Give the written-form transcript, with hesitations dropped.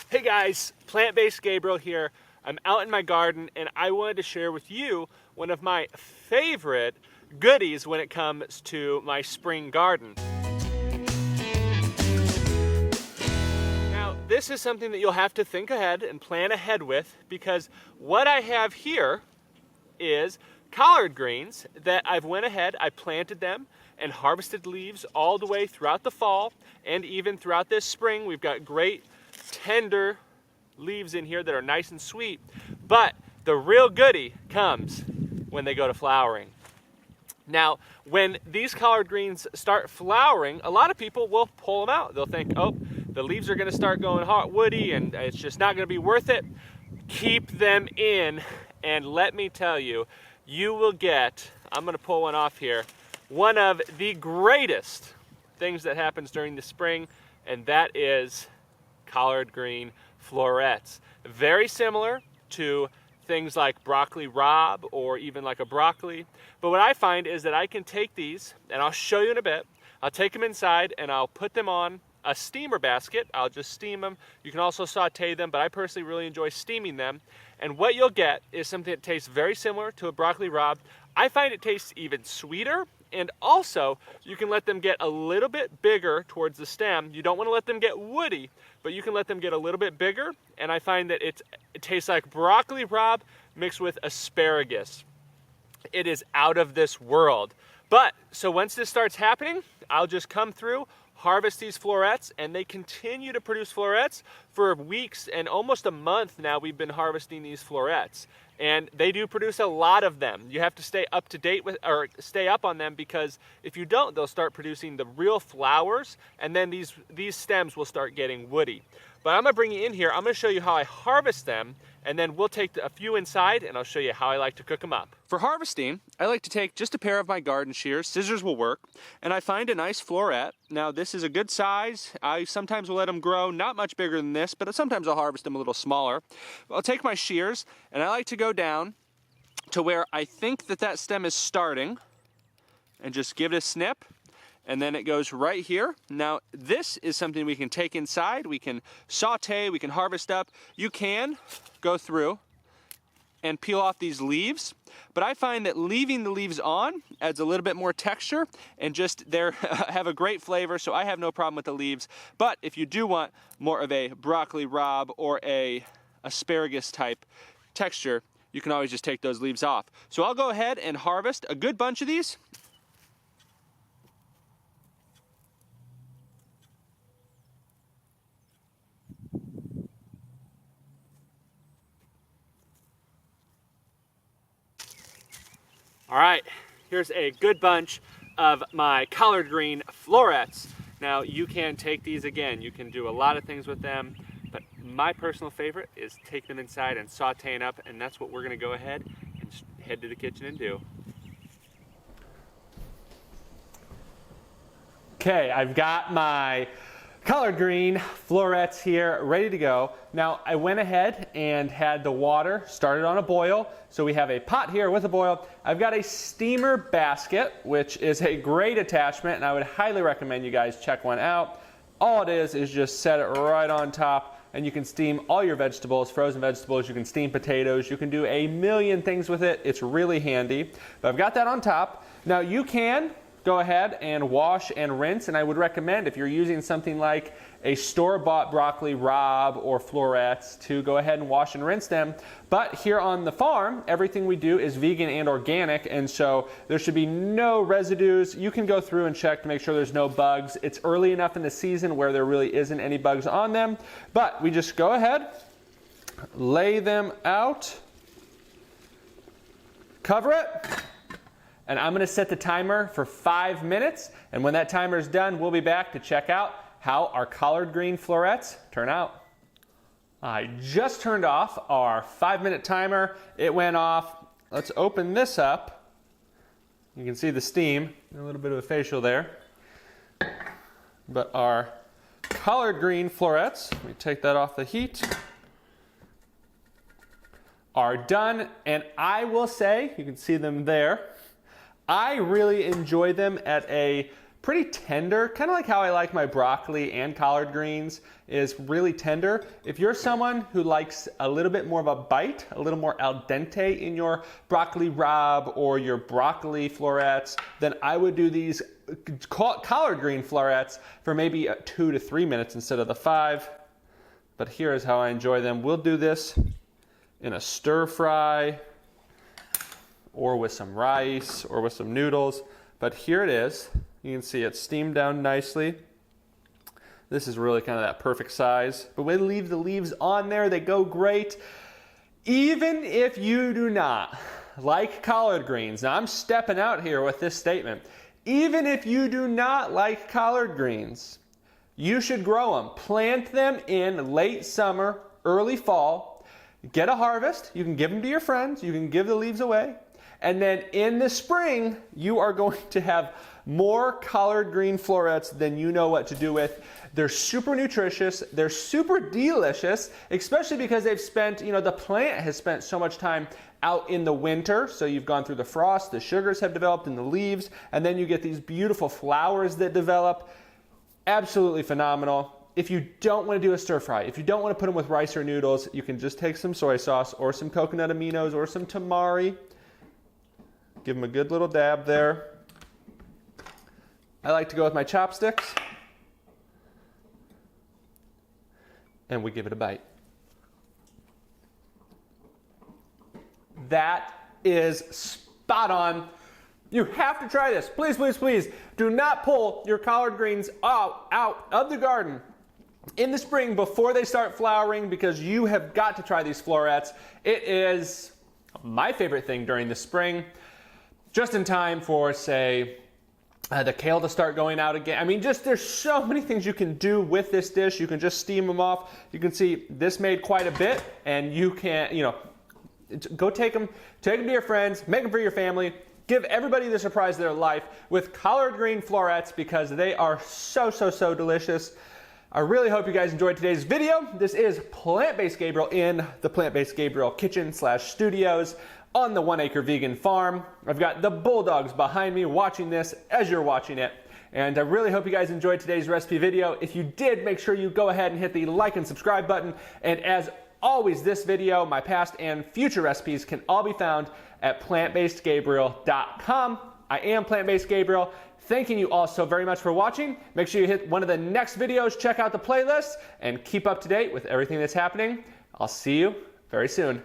Hey guys, plant-based Gabriel here. I'm out in my garden and I wanted to share with you one of my favorite goodies when it comes to my spring garden. Now, this is something that you'll have to think ahead and plan ahead with, because what I have here is collard greens that I've went ahead, I planted them and harvested leaves all the way throughout the fall and even throughout this spring. We've got great tender leaves in here that are nice and sweet, but the real goodie comes when they go to flowering. Now, when these collard greens start flowering, a lot of people will pull them out. They'll think, oh, the leaves are going to start going hot, woody, and it's just not going to be worth it. Keep them in, and let me tell you, you will get, I'm going to pull one off here, one of the greatest things that happens during the spring, and that is collard green florets. Very similar to things like broccoli rabe or even like a broccoli. But what I find is that I can take these, and I'll show you in a bit, I'll take them inside and I'll put them on a steamer basket. I'll just steam them. You can also saute them, but I personally really enjoy steaming them. And what you'll get is something that tastes very similar to a broccoli rabe. I find it tastes even sweeter, and also you can let them get a little bit bigger towards the stem. You don't want to let them get woody, but you can let them get a little bit bigger, and I find that it tastes like broccoli rabe mixed with asparagus. It is out of this world. But so once this starts happening, I'll just come through, harvest these florets, and they continue to produce florets for weeks and almost a month now. We've been harvesting these florets, and they do produce a lot of them. You have to stay up to date with, or stay up on them, because if you don't, they'll start producing the real flowers, and then these stems will start getting woody. But I'm gonna bring you in here, I'm gonna show you how I harvest them, and then we'll take a few inside and I'll show you how I like to cook them up. For harvesting, I like to take just a pair of my garden shears, scissors will work, and I find a nice floret. Now this is a good size. I sometimes will let them grow, not much bigger than this, but sometimes I'll harvest them a little smaller. I'll take my shears and I like to go down to where I think that stem is starting and just give it a snip. And then it goes right here. Now, this is something we can take inside. We can saute, we can harvest up. You can go through and peel off these leaves, but I find that leaving the leaves on adds a little bit more texture, and just they have a great flavor, so I have no problem with the leaves. But if you do want more of a broccoli rabe or a asparagus type texture, you can always just take those leaves off. So I'll go ahead and harvest a good bunch of these. All right, here's a good bunch of my collard green florets. Now you can take these again, you can do a lot of things with them, but my personal favorite is take them inside and sauteing up, and that's what we're gonna go ahead and head to the kitchen and do. Okay, I've got my collard green florets here ready to go. Now I went ahead and had the water started on a boil. So we have a pot here with a boil. I've got a steamer basket, which is a great attachment, and I would highly recommend you guys check one out. All it is just set it right on top, and you can steam all your vegetables, frozen vegetables, you can steam potatoes, you can do a million things with it. It's really handy. But I've got that on top. Now you can go ahead and wash and rinse, and I would recommend, if you're using something like a store-bought broccoli rabe or florets, to go ahead and wash and rinse them. But here on the farm, everything we do is vegan and organic, and so there should be no residues. You can go through and check to make sure there's no bugs. It's early enough in the season where there really isn't any bugs on them, but we just go ahead, lay them out, cover it, and I'm gonna set the timer for 5 minutes, and when that timer is done, we'll be back to check out how our collard green florets turn out. I just turned off our 5-minute timer. It went off. Let's open this up. You can see the steam, a little bit of a facial there. But our collard green florets, let me take that off the heat, are done, and I will say, you can see them there, I really enjoy them at a pretty tender, kind of like how I like my broccoli and collard greens, is really tender. If you're someone who likes a little bit more of a bite, a little more al dente in your broccoli rabe or your broccoli florets, then I would do these collard green florets for maybe 2 to 3 minutes instead of the 5. But here is how I enjoy them. We'll do this in a stir fry or with some rice or with some noodles. But here it is. You can see it's steamed down nicely. This is really kind of that perfect size. But we leave the leaves on there. They go great. Even if you do not like collard greens, now I'm stepping out here with this statement. Even if you do not like collard greens, you should grow them. Plant them in late summer, early fall. Get a harvest. You can give them to your friends. You can give the leaves away. And then in the spring, you are going to have more collard green florets than you know what to do with. They're super nutritious. They're super delicious, especially because they've spent, the plant has spent so much time out in the winter. So you've gone through the frost, the sugars have developed in the leaves, and then you get these beautiful flowers that develop. Absolutely phenomenal. If you don't want to do a stir fry, if you don't want to put them with rice or noodles, you can just take some soy sauce or some coconut aminos or some tamari. Give them a good little dab there. I like to go with my chopsticks. And we give it a bite. That is spot on. You have to try this. Please, please, please do not pull your collard greens out of the garden in the spring before they start flowering, because you have got to try these florets. It is my favorite thing during the spring, just in time for, say, the kale to start going out again. I mean, there's so many things you can do with this dish. You can just steam them off. You can see this made quite a bit, and you can, go take them to your friends, make them for your family. Give everybody the surprise of their life with collard green florets, because they are so, so, so delicious. I really hope you guys enjoyed today's video. This is Plant-Based Gabriel in the Plant-Based Gabriel kitchen/studios on the 1 acre vegan farm. I've got the bulldogs behind me watching this as you're watching it. And I really hope you guys enjoyed today's recipe video. If you did, make sure you go ahead and hit the like and subscribe button. And as always, this video, my past and future recipes can all be found at plantbasedgabriel.com. I am Plant-Based Gabriel. Thanking you all so very much for watching. Make sure you hit one of the next videos, check out the playlist, and keep up to date with everything that's happening. I'll see you very soon.